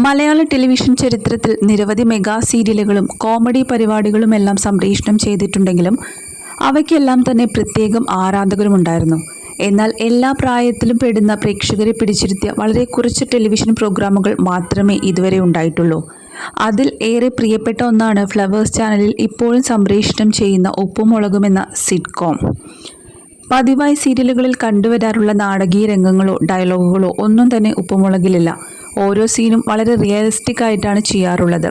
മലയാള television ചരിത്രത്തിൽ നിരവധി mega സീരിയലുകളും comedy പരിപാടികളുമെല്ലാം സംപ്രേഷണം ചെയ്തിട്ടുണ്ടെങ്കിലും അവയ്ക്കെല്ലാം തന്നെ പ്രത്യേകം ആരാധകരുമുണ്ടായിരുന്നു. എന്നാൽ എല്ലാ പ്രായത്തിലും പെടുന്ന പ്രേക്ഷകരെ പിടിച്ചിരുത്തിയ വളരെ കുറച്ച് ടെലിവിഷൻ പ്രോഗ്രാമുകൾ മാത്രമേ ഇതുവരെ ഉണ്ടായിട്ടുള്ളൂ. അതിൽ ഏറെ പ്രിയപ്പെട്ട ഒന്നാണ് ഫ്ലവേഴ്സ് ചാനലിൽ ഇപ്പോഴും സംപ്രേഷണം ചെയ്യുന്ന ഉപ്പും മുളകും എന്ന സിറ്റ്കോം. പതിവായി സീരിയലുകളിൽ കണ്ടുവരാറുള്ള നാടകീയ രംഗങ്ങളോ ഡയലോഗുകളോ ഒന്നും തന്നെ ഉപ്പുമുളകിലില്ല. ഓരോ സീനും വളരെ റിയലിസ്റ്റിക് ആയിട്ടാണ് ചെയ്യാറുള്ളത്.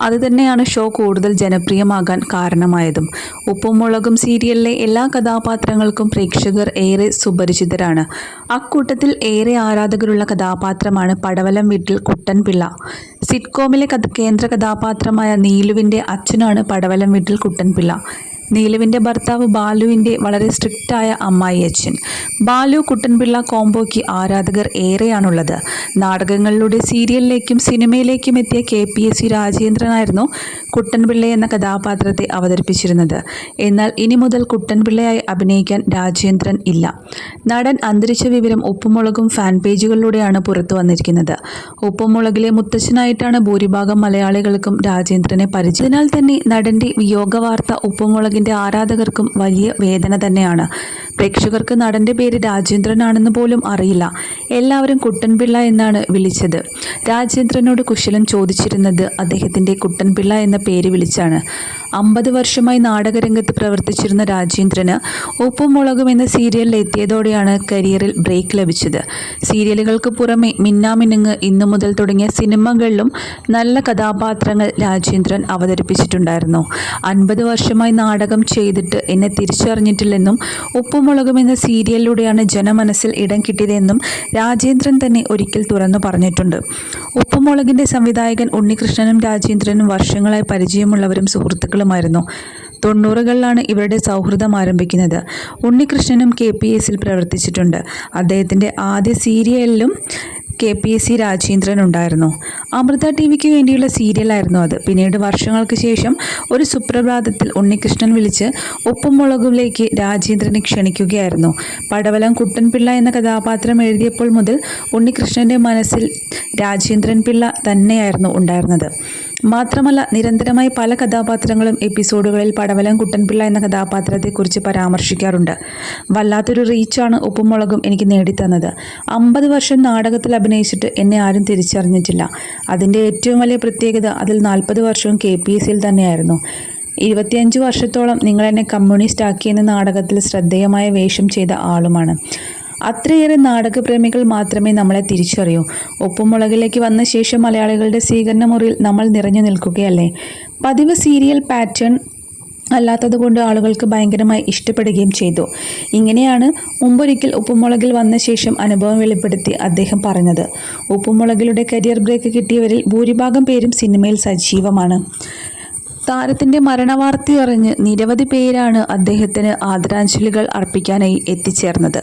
അതുതന്നെയാണ് ഷോ കൂടുതൽ ജനപ്രിയമാകാൻ കാരണമായതും. ഉപ്പും മുളകും സീരിയലിലെ എല്ലാ കഥാപാത്രങ്ങൾക്കും പ്രേക്ഷകർ ഏറെ സുപരിചിതരാണ്. അക്കൂട്ടത്തിൽ ഏറെ ആരാധകരുള്ള കഥാപാത്രമാണ് പടവലം വീട്ടിൽ കുട്ടൻപിള്ള. സിറ്റ്കോമിലെ കേന്ദ്ര കഥാപാത്രമായ നീലുവിൻ്റെ അച്ഛനാണ് പടവലം വീട്ടിൽ കുട്ടൻപിള്ള. നീലുവിൻ്റെ ഭർത്താവ് ബാലുവിൻ്റെ വളരെ സ്ട്രിക്റ്റായ അമ്മായി അച്ഛൻ. ബാലു കുട്ടൻപിള്ള കോംബോയ്ക്ക് ആരാധകർ ഏറെയാണുള്ളത്. നാടകങ്ങളിലൂടെ സീരിയലിലേക്കും സിനിമയിലേക്കും എത്തിയ KPSC രാജേന്ദ്രനായിരുന്നു കുട്ടൻപിള്ള എന്ന കഥാപാത്രത്തെ അവതരിപ്പിച്ചിരുന്നത്. എന്നാൽ ഇനി മുതൽ കുട്ടൻപിള്ളയായി അഭിനയിക്കാൻ രാജേന്ദ്രൻ ഇല്ല. നടൻ അന്തരിച്ച വിവരം ഉപ്പുമുളകും ഫാൻ പേജുകളിലൂടെയാണ് പുറത്തു വന്നിരിക്കുന്നത്. ഉപ്പുമുളകിലെ മുത്തച്ഛനായിട്ടാണ് ഭൂരിഭാഗം മലയാളികൾക്കും രാജേന്ദ്രനെ പരിചയം. അതിനാൽ തന്നെ നടൻ്റെ വിയോഗവാർത്ത ഉപ്പുമുളകിൻ്റെ ആരാധകർക്കും വലിയ വേദന തന്നെയാണ്. പ്രേക്ഷകർക്ക് നടൻ്റെ പേര് രാജേന്ദ്രനാണെന്ന് പോലും അറിയില്ല. എല്ലാവരും കുട്ടൻപിള്ള എന്നാണ് വിളിച്ചത്. രാജേന്ദ്രനോട് കുശലം ചോദിച്ചിരുന്നത് അദ്ദേഹത്തിൻ്റെ കുട്ടൻപിള്ള എന്ന പേര് വിളിച്ചാണ്. 50 വർഷമായി നാടകരംഗത്ത് പ്രവർത്തിച്ചിരുന്ന രാജേന്ദ്രന് ഉപ്പും മുളകും എന്ന സീരിയലിൽ എത്തിയതോടെയാണ് കരിയറിൽ ബ്രേക്ക് ലഭിച്ചത്. സീരിയലുകൾക്ക് പുറമെ മിന്നാമിനുങ്ങ്, ഇന്നു മുതൽ തുടങ്ങിയ സിനിമകളിലും നല്ല കഥാപാത്രങ്ങൾ രാജേന്ദ്രൻ അവതരിപ്പിച്ചിട്ടുണ്ടായിരുന്നു. 50 വർഷമായി നാടകം ചെയ്തിട്ട് എന്നെ തിരിച്ചറിഞ്ഞിട്ടില്ലെന്നും ഉപ്പുമുളകും എന്ന സീരിയലിലൂടെയാണ് ജനമനസ്സിൽ ഇടം കിട്ടിയതെന്നും രാജേന്ദ്രൻ തന്നെ ഒരിക്കൽ തുറന്നു പറഞ്ഞിട്ടുണ്ട്. ഉപ്പുമുളകിൻ്റെ സംവിധായകൻ ഉണ്ണികൃഷ്ണനും രാജേന്ദ്രനും വർഷങ്ങളായി പരിചയമുള്ളവരും സുഹൃത്തുക്കളുമായിരുന്നു. 90കളിലാണ് ഇവരുടെ സൗഹൃദം ആരംഭിക്കുന്നത്. ഉണ്ണികൃഷ്ണനും KPSCയിൽ പ്രവർത്തിച്ചിട്ടുണ്ട്. അദ്ദേഹത്തിൻ്റെ ആദ്യ സീരിയലിലും KPSC രാജേന്ദ്രൻ ഉണ്ടായിരുന്നു. അമൃത TVക്ക് വേണ്ടിയുള്ള സീരിയലായിരുന്നു അത്. പിന്നീട് വർഷങ്ങൾക്ക് ശേഷം ഒരു സുപ്രഭാതത്തിൽ ഉണ്ണികൃഷ്ണൻ വിളിച്ച് ഉപ്പും മുളകിലേക്ക് രാജേന്ദ്രനെ ക്ഷണിക്കുകയായിരുന്നു. പടവലം കുട്ടൻപിള്ള എന്ന കഥാപാത്രം എഴുതിയപ്പോൾ മുതൽ ഉണ്ണികൃഷ്ണൻ്റെ മനസ്സിൽ രാജേന്ദ്രൻ പിള്ള തന്നെയായിരുന്നു ഉണ്ടായിരുന്നത്. മാത്രമല്ല, നിരന്തരമായി പല കഥാപാത്രങ്ങളും എപ്പിസോഡുകളിൽ പടവലം കുട്ടൻപിള്ള എന്ന കഥാപാത്രത്തെക്കുറിച്ച് പരാമർശിക്കാറുണ്ട്. വല്ലാത്തൊരു റീച്ചാണ് ഉപ്പുമുളകും എനിക്ക് നേടിത്തന്നത്. 50 വർഷം നാടകത്തിൽ അഭിനയിച്ചിട്ട് എന്നെ ആരും തിരിച്ചറിഞ്ഞിട്ടില്ല. അതിൻ്റെ ഏറ്റവും വലിയ പ്രത്യേകത അതിൽ 40 വർഷവും KPSCയിൽ തന്നെയായിരുന്നു. 25 വർഷത്തോളം നിങ്ങളെന്നെ കമ്മ്യൂണിസ്റ്റ് ആക്കിയെന്ന നാടകത്തിൽ ശ്രദ്ധേയമായ വേഷം ചെയ്ത ആളുമാണ്. അത്രയേറെ നാടകപ്രേമികൾ മാത്രമേ നമ്മളെ തിരിച്ചറിയൂ. ഉപ്പുമുളകിലേക്ക് വന്ന ശേഷം മലയാളികളുടെ സ്വീകരണ മുറിയിൽ നമ്മൾ നിറഞ്ഞു നിൽക്കുകയല്ലേ. പതിവ് സീരിയൽ പാറ്റേൺ അല്ലാത്തതുകൊണ്ട് ആളുകൾക്ക് ഭയങ്കരമായി ഇഷ്ടപ്പെടുകയും ചെയ്തു. ഇങ്ങനെയാണ് മുമ്പൊരിക്കൽ ഉപ്പുമുളകിൽ വന്ന ശേഷം അനുഭവം വെളിപ്പെടുത്തി അദ്ദേഹം പറഞ്ഞത്. ഉപ്പുമുളകിലൂടെ കരിയർ ബ്രേക്ക് കിട്ടിയവരിൽ ഭൂരിഭാഗം പേരും സിനിമയിൽ സജീവമാണ്. താരത്തിൻ്റെ മരണവാർത്തയറിഞ്ഞ് നിരവധി പേരാണ് അദ്ദേഹത്തിന് ആദരാഞ്ജലികൾ അർപ്പിക്കാനായി എത്തിച്ചേർന്നത്.